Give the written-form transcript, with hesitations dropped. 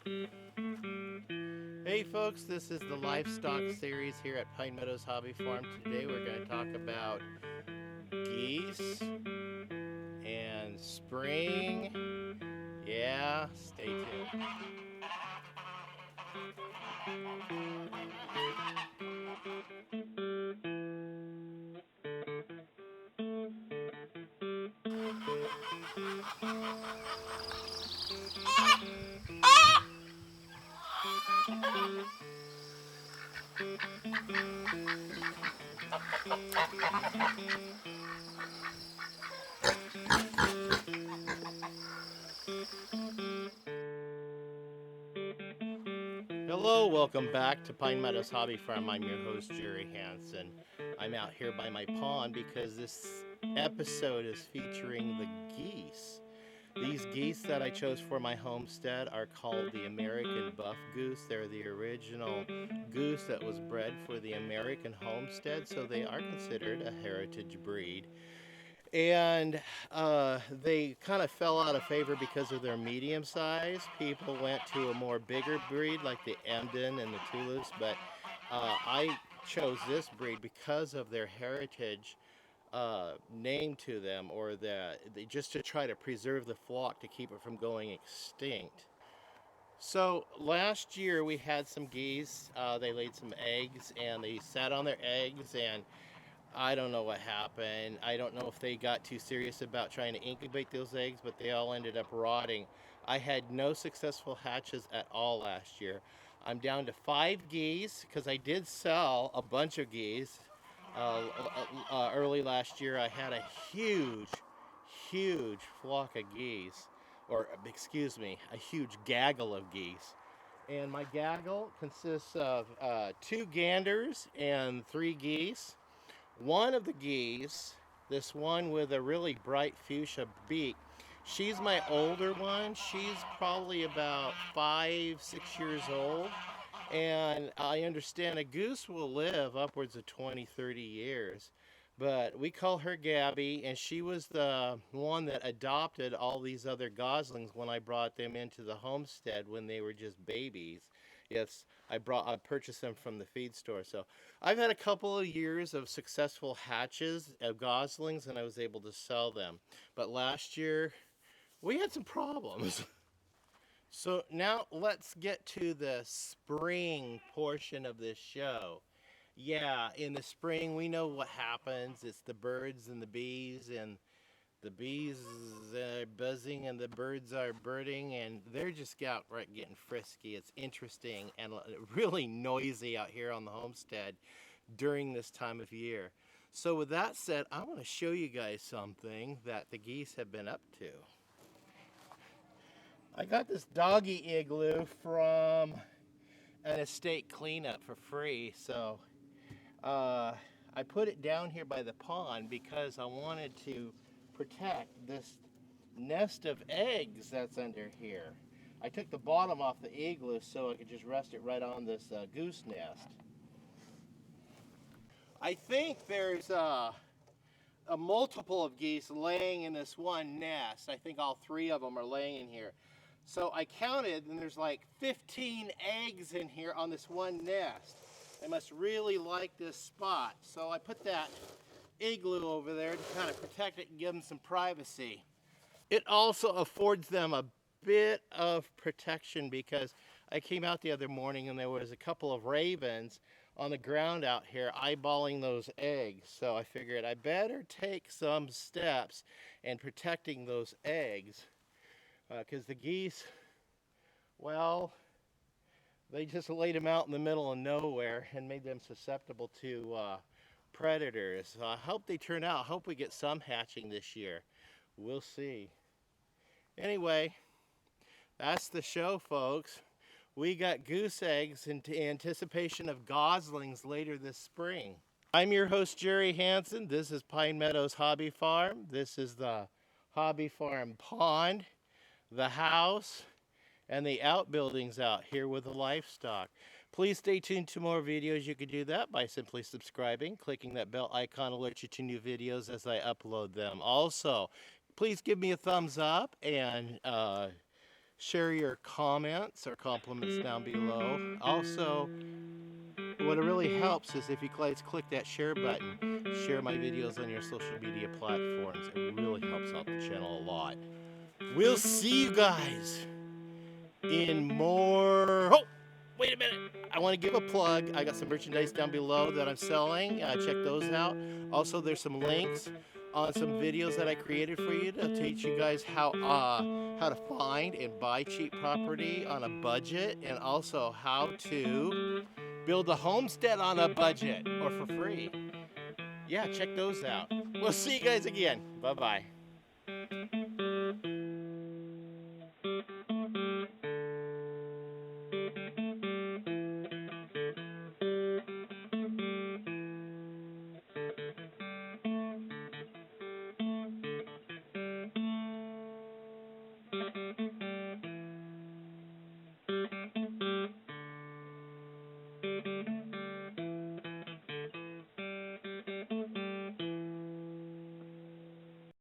Hey folks, this is the livestock series here at Pine Meadows Hobby Farm. Today we're going to talk about geese and spring. Yeah, stay tuned. Hello, welcome back to Pine Meadows Hobby Farm. I'm your host, Jerry Hansen. I'm out here by my pond because this episode is featuring the geese. These geese that I chose for my homestead are called the American Buff Goose. They're the original goose that was bred for the American homestead, so they are considered a heritage breed. And they kind of fell out of favor because of their medium size. People went to a more bigger breed like the Emden and the Toulouse, but I chose this breed because of their heritage name to them, or just to try to preserve the flock to keep it from going extinct. So last year we had some geese. They laid some eggs and they sat on their eggs, and I don't know what happened. I don't know if they got too serious about trying to incubate those eggs, but they all ended up rotting. I had no successful hatches at all last year. I'm down to 5 geese because I did sell a bunch of geese. Early last year, I had a huge flock of geese, or excuse me, a huge gaggle of geese. And my gaggle consists of 2 ganders and 3 geese. One of the geese, this one with a really bright fuchsia beak, she's my older one. She's probably about 5, 6 years old. And I understand a goose will live upwards of 20, 30 years. But we call her Gabby, and she was the one that adopted all these other goslings when I brought them into the homestead when they were just babies. Yes, I purchased them from the feed store. So I've had a couple of years of successful hatches of goslings, and I was able to sell them. But last year, we had some problems. So now let's get to the spring portion of this show. Yeah, in the spring, we know what happens. It's the birds and the bees, and the bees are buzzing and the birds are birding, and they're just outright getting frisky. It's interesting and really noisy out here on the homestead during this time of year. So with that said, I want to show you guys something that the geese have been up to. I got this doggy igloo from an estate cleanup for free, so I put it down here by the pond because I wanted to protect this nest of eggs that's under here. I took the bottom off the igloo so I could just rest it right on this goose nest. I think there's a multiple of geese laying in this one nest. I think all 3 of them are laying in here. So I counted, and there's like 15 eggs in here on this one nest. They must really like this spot. So I put that igloo over there to kind of protect it and give them some privacy. It also affords them a bit of protection because I came out the other morning and there was a couple of ravens on the ground out here eyeballing those eggs. So I figured I better take some steps in protecting those eggs because the geese, well, they just laid them out in the middle of nowhere and made them susceptible to predators. So I hope they turn out. I hope we get some hatching this year. We'll see. Anyway, that's the show, folks. We got goose eggs in anticipation of goslings later this spring. I'm your host, Jerry Hansen. This is Pine Meadows Hobby Farm. This is the Hobby Farm pond, the house, and the outbuildings out here with the livestock. Please stay tuned to more videos. You can do that by simply subscribing. Clicking that bell icon alerts you to new videos as I upload them. Also, please give me a thumbs up and share your comments or compliments down below. Also, what really helps is if you guys click that share button, share my videos on your social media platforms. It really helps out the channel a lot. We'll see you guys in more. Oh, wait a minute. I want to give a plug. I got some merchandise down below that I'm selling. Check those out. Also, there's some links on some videos that I created for you to teach you guys how to find and buy cheap property on a budget, and also how to build a homestead on a budget or for free. Yeah, check those out. We'll see you guys again. Bye-bye.